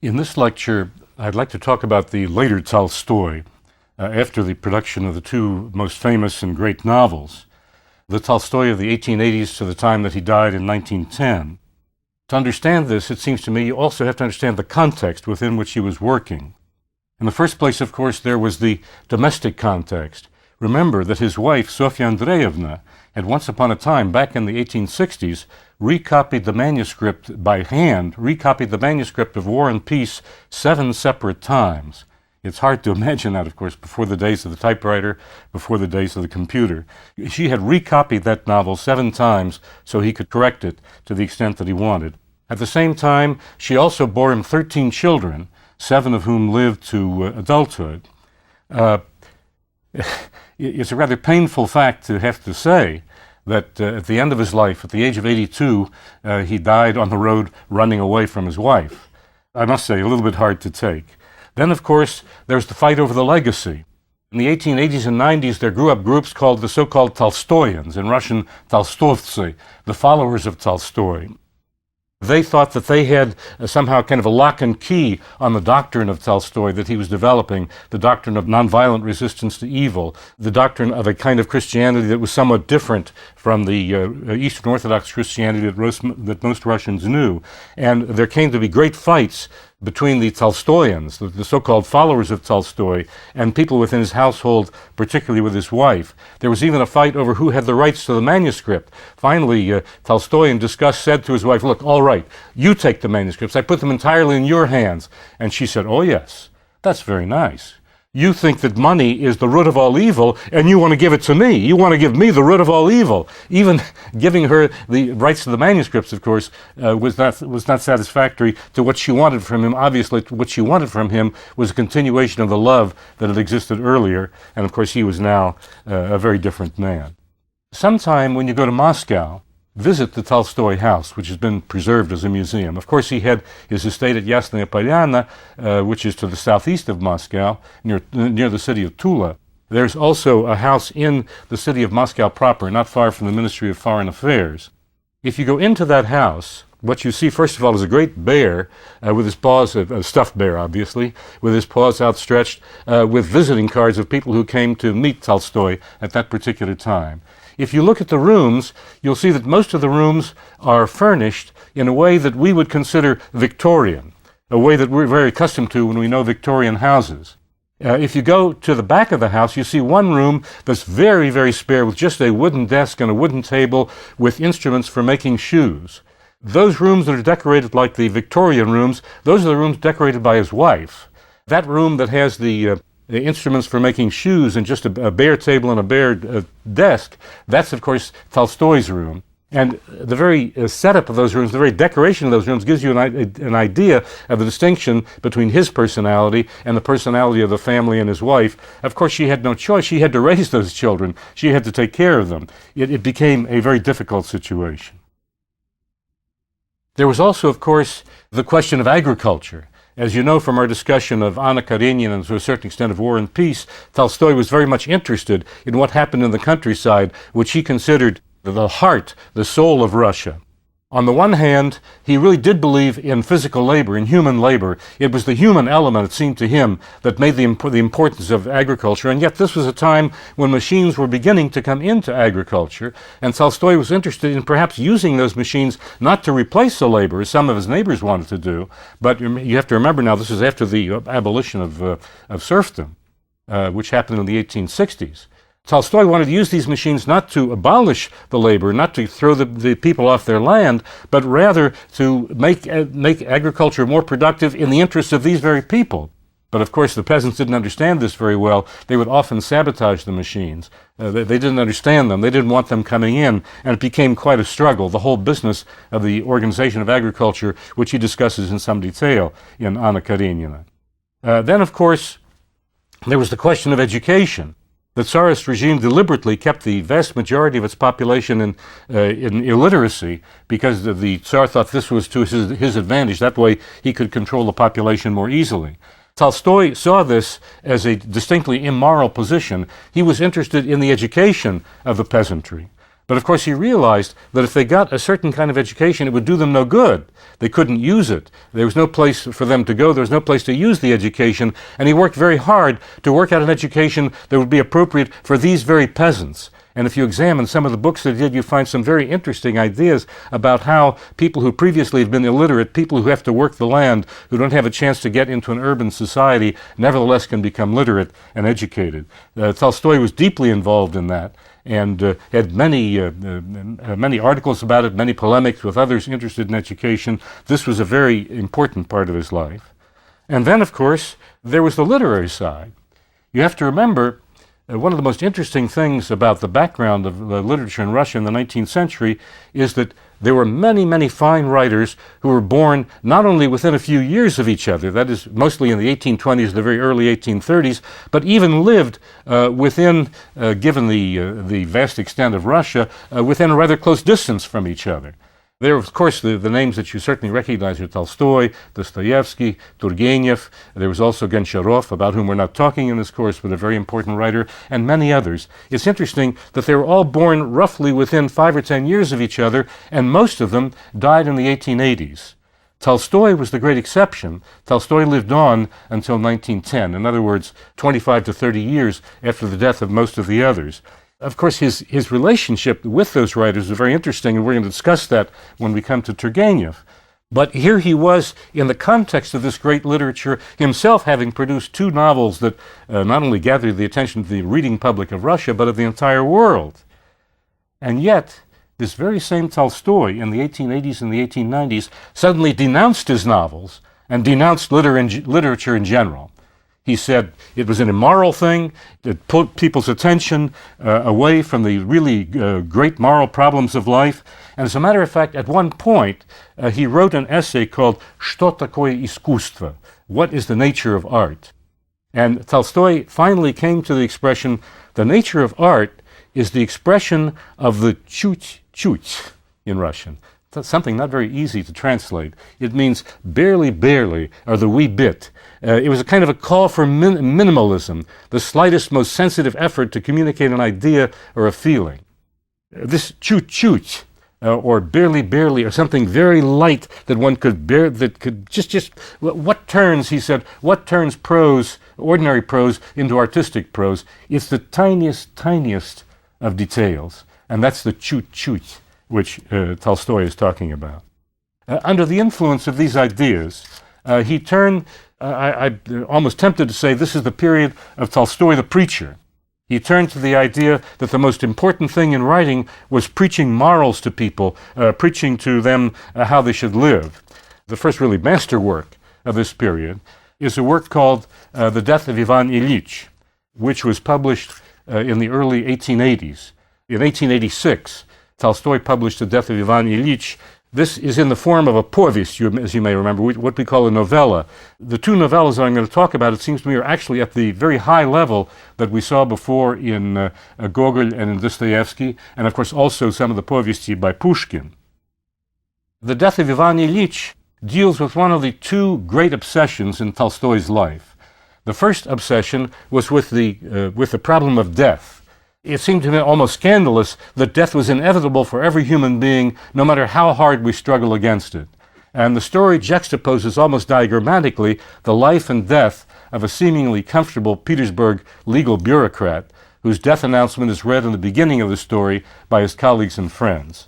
In this lecture, I'd like to talk about the later Tolstoy, after the production of the two most famous and great novels, the Tolstoy of the 1880s to the time that he died in 1910. To understand this, it seems to me, you also have to understand the context within which he was working. In the first place, of course, there was the domestic context. Remember that his wife, Sofya Andreevna, had once upon a time, back in the 1860s, recopied the manuscript by hand, recopied the manuscript of War and Peace 7 separate times. It's hard to imagine that, of course, before the days of the typewriter, before the days of the computer. She had recopied that novel 7 times so he could correct it to the extent that he wanted. At the same time, she also bore him 13 children, 7 of whom lived to adulthood. It's a rather painful fact to have to say that at the end of his life, at the age of 82, he died on the road running away from his wife. I must say, a little bit hard to take. Then, of course, there's the fight over the legacy. In the 1880s and 90s, there grew up groups called the so-called Tolstoyans, in Russian, Tolstovцы, the followers of Tolstoy. They thought that they had somehow kind of a lock and key on the doctrine of Tolstoy that he was developing, the doctrine of nonviolent resistance to evil, the doctrine of a kind of Christianity that was somewhat different from the Eastern Orthodox Christianity that most Russians knew. And there came to be great fights between the Tolstoyans, the so-called followers of Tolstoy, and people within his household, particularly with his wife. There was even a fight over who had the rights to the manuscript. Finally, Tolstoy, in disgust, said to his wife, "Look, all right, you take the manuscripts. I put them entirely in your hands." And she said, "Oh, yes, that's very nice. You think that money is the root of all evil, and you want to give it to me. You want to give me the root of all evil." Even giving her the rights to the manuscripts, of course, was not satisfactory to what she wanted from him. Obviously, what she wanted from him was a continuation of the love that had existed earlier, and of course he was now a very different man. Sometime when you go to Moscow, visit the Tolstoy house, which has been preserved as a museum. Of course, he had his estate at Yasnaya Polyana, which is to the southeast of Moscow, near the city of Tula. There's also a house in the city of Moscow proper, not far from the Ministry of Foreign Affairs. If you go into that house, what you see, first of all, is a great bear with his paws, a stuffed bear, obviously, with his paws outstretched, with visiting cards of people who came to meet Tolstoy at that particular time. If you look at the rooms, you'll see that most of the rooms are furnished in a way that we would consider Victorian, a way that we're very accustomed to when we know Victorian houses. If you go to the back of the house, you see one room that's very, very spare with just a wooden desk and a wooden table with instruments for making shoes. Those rooms that are decorated like the Victorian rooms, those are the rooms decorated by his wife. That room that has the instruments for making shoes and just a bare table and a bare desk, that's, of course, Tolstoy's room. And the very setup of those rooms, the very decoration of those rooms gives you an idea of the distinction between his personality and the personality of the family and his wife. Of course, she had no choice. She had to raise those children. She had to take care of them. It became a very difficult situation. There was also, of course, the question of agriculture. As you know from our discussion of Anna Karenina and to a certain extent of War and Peace, Tolstoy was very much interested in what happened in the countryside, which he considered the heart, the soul of Russia. On the one hand, he really did believe in physical labor, in human labor. It was the human element, it seemed to him, that made the importance of agriculture. And yet this was a time when machines were beginning to come into agriculture, and Tolstoy was interested in perhaps using those machines not to replace the labor, as some of his neighbors wanted to do, but you have to remember now, this is after the abolition of serfdom, which happened in the 1860s. Tolstoy wanted to use these machines not to abolish the labor, not to throw the people off their land, but rather to make agriculture more productive in the interests of these very people. But of course, the peasants didn't understand this very well. They would often sabotage the machines. They didn't understand them. They didn't want them coming in, and it became quite a struggle, the whole business of the organization of agriculture, which he discusses in some detail in Anna Karenina. Then, of course, there was the question of education. The Tsarist regime deliberately kept the vast majority of its population in illiteracy because the Tsar thought this was to his advantage. That way he could control the population more easily. Tolstoy saw this as a distinctly immoral position. He was interested in the education of the peasantry. But of course he realized that if they got a certain kind of education, it would do them no good. They couldn't use it. There was no place for them to go. There was no place to use the education. And he worked very hard to work out an education that would be appropriate for these very peasants. And if you examine some of the books that he did, you find some very interesting ideas about how people who previously have been illiterate, people who have to work the land, who don't have a chance to get into an urban society, nevertheless can become literate and educated. Tolstoy was deeply involved in that, and had many articles about it, many polemics with others interested in education. This was a very important part of his life. And then, of course, there was the literary side. You have to remember, one of the most interesting things about the background of literature in Russia in the 19th century is that there were many, many fine writers who were born not only within a few years of each other, that is mostly in the 1820s, the very early 1830s, but even lived within, given the vast extent of Russia, within a rather close distance from each other. There, of course, the names that you certainly recognize are Tolstoy, Dostoevsky, Turgenev. There was also Goncharov, about whom we're not talking in this course, but a very important writer, and many others. It's interesting that they were all born roughly within 5 or 10 years of each other, and most of them died in the 1880s. Tolstoy was the great exception. Tolstoy lived on until 1910, in other words, 25 to 30 years after the death of most of the others. Of course, his relationship with those writers is very interesting, and we're going to discuss that when we come to Turgenev. But here he was, in the context of this great literature, himself having produced 2 novels that not only gathered the attention of the reading public of Russia, but of the entire world. And yet, this very same Tolstoy in the 1880s and the 1890s suddenly denounced his novels and denounced literature in general. He said it was an immoral thing that put people's attention away from the really great moral problems of life. And as a matter of fact, at one point, he wrote an essay called «Что такое искусство?» What is the nature of art? And Tolstoy finally came to the expression, the nature of art is the expression of the чуть-чуть in Russian. That's something not very easy to translate. It means barely, barely, or the wee bit. It was a kind of a call for minimalism, the slightest, most sensitive effort to communicate an idea or a feeling. This chut-chut, or barely, barely, or something very light that one could bear, that could just, what turns, he said, what turns prose, ordinary prose, into artistic prose? It's the tiniest, tiniest of details, and that's the chut-chut, which Tolstoy is talking about. Under the influence of these ideas, he turned, I'm almost tempted to say this is the period of Tolstoy the preacher. He turned to the idea that the most important thing in writing was preaching morals to people, preaching to them how they should live. The first really masterwork of this period is a work called The Death of Ivan Ilyich, which was published in the early 1880s. In 1886, Tolstoy published The Death of Ivan Ilyich. This is in the form of a povest, as you may remember, what we call a novella. The 2 novellas that I'm going to talk about, it seems to me, are actually at the very high level that we saw before in Gogol and in Dostoevsky, and of course also some of the povesti by Pushkin. The Death of Ivan Ilyich deals with one of the 2 great obsessions in Tolstoy's life. The first obsession was with the problem of death. It seemed to me almost scandalous that death was inevitable for every human being, no matter how hard we struggle against it. And the story juxtaposes almost diagrammatically the life and death of a seemingly comfortable Petersburg legal bureaucrat whose death announcement is read in the beginning of the story by his colleagues and friends.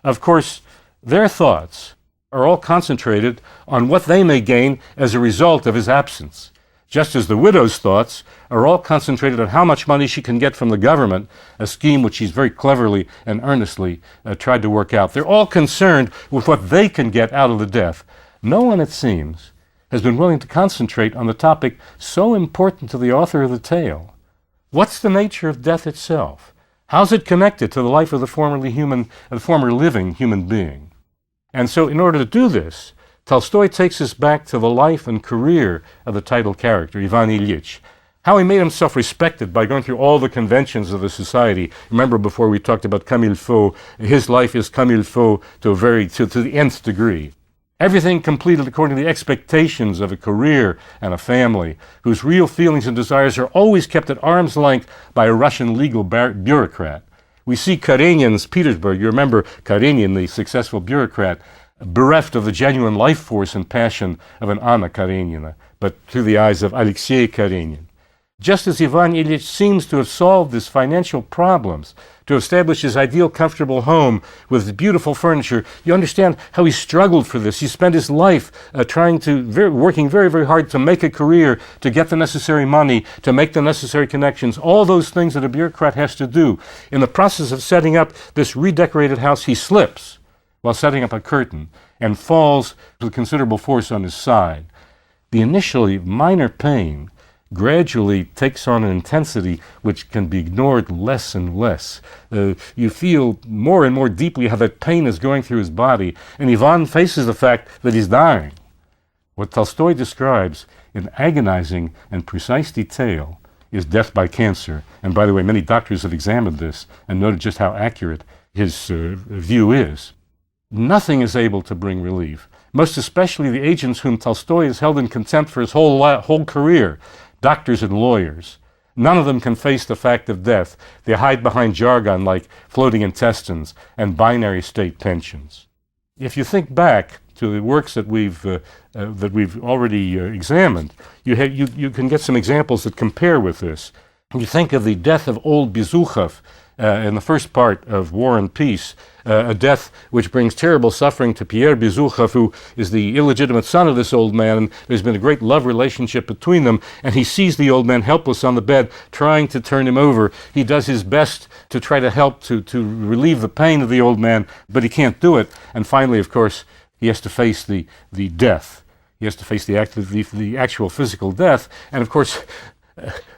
Of course, their thoughts are all concentrated on what they may gain as a result of his absence, just as the widow's thoughts are all concentrated on how much money she can get from the government, a scheme which she's very cleverly and earnestly tried to work out. They're all concerned with what they can get out of the death. No one, it seems, has been willing to concentrate on the topic so important to the author of the tale. What's the nature of death itself? How's it connected to the life of the former living human being? And so in order to do this, Tolstoy takes us back to the life and career of the title character, Ivan Ilyich. How he made himself respected by going through all the conventions of the society. Remember before we talked about comme il faut, his life is comme il faut to the nth degree. Everything completed according to the expectations of a career and a family, whose real feelings and desires are always kept at arm's length by a Russian legal bureaucrat. We see Karenin's Petersburg. You remember Karenin, the successful bureaucrat, bereft of the genuine life force and passion of an Anna Karenina, but through the eyes of Alexei Karenin. Just as Ivan Ilyich seems to have solved his financial problems, to establish his ideal comfortable home with beautiful furniture, you understand how he struggled for this. He spent his life working very, very hard to make a career, to get the necessary money, to make the necessary connections, all those things that a bureaucrat has to do. In the process of setting up this redecorated house, he slips while setting up a curtain and falls with considerable force on his side. The initially minor pain gradually takes on an intensity which can be ignored less and less. You feel more and more deeply how that pain is going through his body, and Ivan faces the fact that he's dying. What Tolstoy describes in agonizing and precise detail is death by cancer. And by the way, many doctors have examined this and noted just how accurate his view is. Nothing is able to bring relief, most especially the agents whom Tolstoy has held in contempt for his whole career. Doctors and lawyers. None of them can face the fact of death. They hide behind jargon like floating intestines and binary state pensions. If you think back to the works that we've already examined, you can get some examples that compare with this. You think of the death of old Bezukhov in the first part of War and Peace, a death which brings terrible suffering to Pierre Bezukhov, who is the illegitimate son of this old man, and there's been a great love relationship between them, and he sees the old man helpless on the bed, trying to turn him over. He does his best to try to help to relieve the pain of the old man, but he can't do it, and finally, of course, he has to face the death. He has to face the actual physical death, and of course,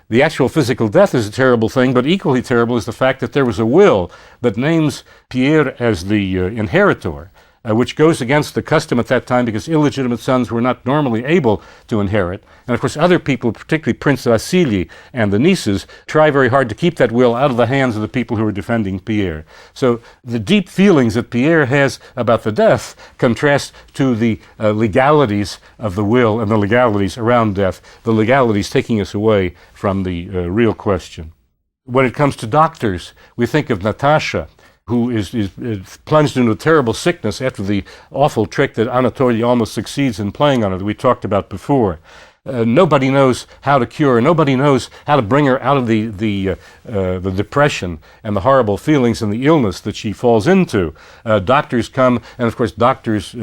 the actual physical death is a terrible thing, but equally terrible is the fact that there was a will that names Pierre as the inheritor, which goes against the custom at that time because illegitimate sons were not normally able to inherit. And of course other people, particularly Prince Vasily and the nieces, try very hard to keep that will out of the hands of the people who are defending Pierre. So the deep feelings that Pierre has about the death contrast to the legalities of the will and the legalities around death, the legalities taking us away from the real question. When it comes to doctors, we think of Natasha, who is plunged into a terrible sickness after the awful trick that Anatoly almost succeeds in playing on her that we talked about before. Nobody knows how to cure her. Nobody knows how to bring her out of the depression and the horrible feelings and the illness that she falls into. Doctors come, and of course doctors'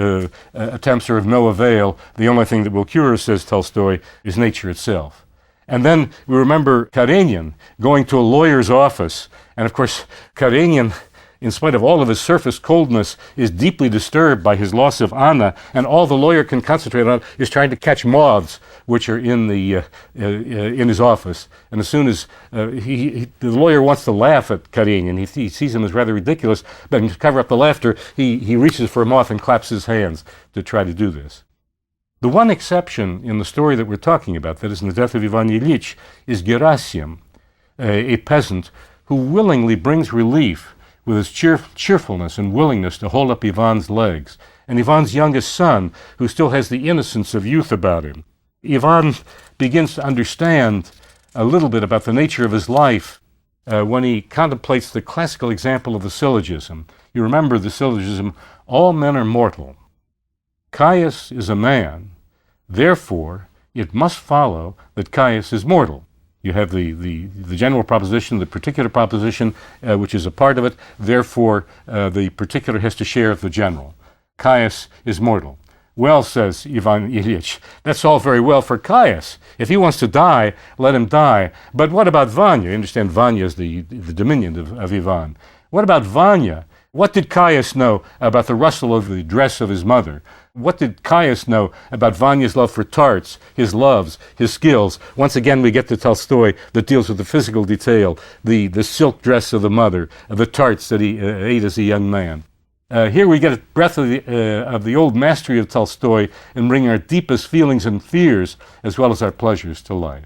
attempts are of no avail. The only thing that will cure her, says Tolstoy, is nature itself. And then we remember Karenin going to a lawyer's office, and of course Karenin, in spite of all of his surface coldness, is deeply disturbed by his loss of Anna, and all the lawyer can concentrate on is trying to catch moths which are in his office. And as soon as the lawyer wants to laugh at Karenin, he sees him as rather ridiculous, but to cover up the laughter, he reaches for a moth and claps his hands to try to do this. The one exception in the story that we're talking about, that is in the death of Ivan Ilyich, is Gerasim, a peasant who willingly brings relief with his cheerfulness and willingness to hold up Ivan's legs, and Ivan's youngest son, who still has the innocence of youth about him. Ivan begins to understand a little bit about the nature of his life when he contemplates the classical example of the syllogism. You remember the syllogism, all men are mortal. Caius is a man, therefore it must follow that Caius is mortal. You have the general proposition, the particular proposition, which is a part of it. Therefore, the particular has to share of the general. Caius is mortal. Well, says Ivan Ilyich, that's all very well for Caius. If he wants to die, let him die. But what about Vanya? You understand, Vanya is the diminutive of Ivan. What about Vanya? What did Caius know about the rustle of the dress of his mother? What did Caius know about Vanya's love for tarts, his loves, his skills? Once again, we get to Tolstoy that deals with the physical detail, the silk dress of the mother, the tarts that he ate as a young man. Here we get a breath of the old mastery of Tolstoy in bringing our deepest feelings and fears as well as our pleasures to life.